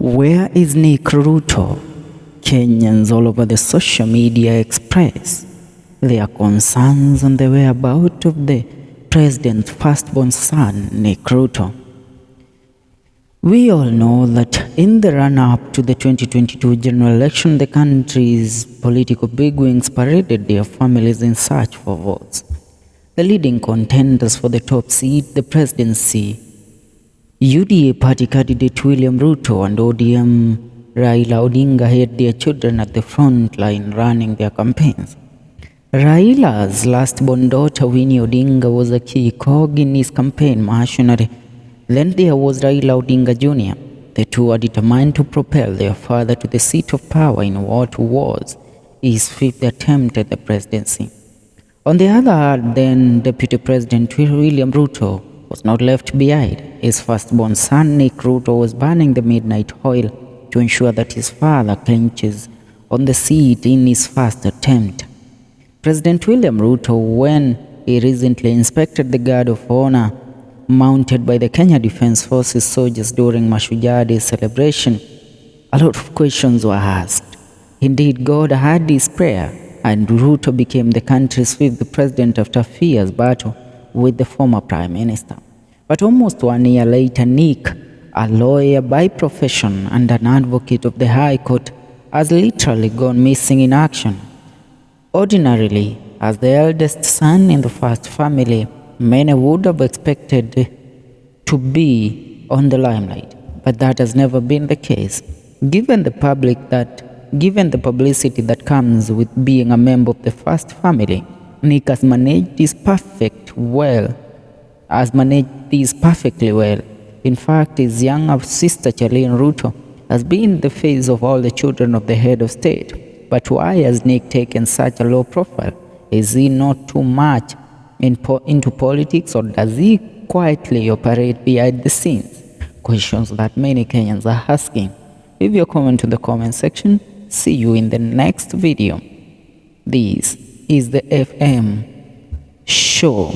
Where is Nick Ruto? Kenyans all over the social media express their concerns on the whereabouts of the president's firstborn son, Nick Ruto. We all know that in the run-up to the 2022 general election, the country's political bigwigs paraded their families in search for votes. The leading contenders for the top seat, the presidency, UDA party candidate William Ruto and ODM Raila Odinga had their children at the front line running their campaigns. Raila's last-born daughter Winnie Odinga was a key cog in his campaign machinery. Then there was Raila Odinga Jr. The two were determined to propel their father to the seat of power in what was his fifth attempt at the presidency. On the other hand, then Deputy President William Ruto was not left behind. His firstborn son Nick Ruto was burning the midnight oil to ensure that his father clinches on the seat in his first attempt. President William Ruto, when he recently inspected the guard of honor mounted by the Kenya Defence Forces soldiers during Mashujaa Day celebration, a lot of questions were asked. Indeed, God heard his prayer, and Ruto became the country's fifth president after a fierce battle with the former Prime Minister. But almost 1 year later, Nick, a lawyer by profession and an advocate of the High Court, has literally gone missing in action. Ordinarily, as the eldest son in the first family, many would have expected to be on the limelight, but that has never been the case. Given the publicity that comes with being a member of the first family, Nick has managed this perfectly well. In fact, his younger sister Charlene Ruto has been the face of all the children of the head of state. But why has Nick taken such a low profile? Is he not too much into politics, or does he quietly operate behind the scenes? Questions that many Kenyans are asking. Leave your comment in the comment section. See you in the next video. This is the FM show.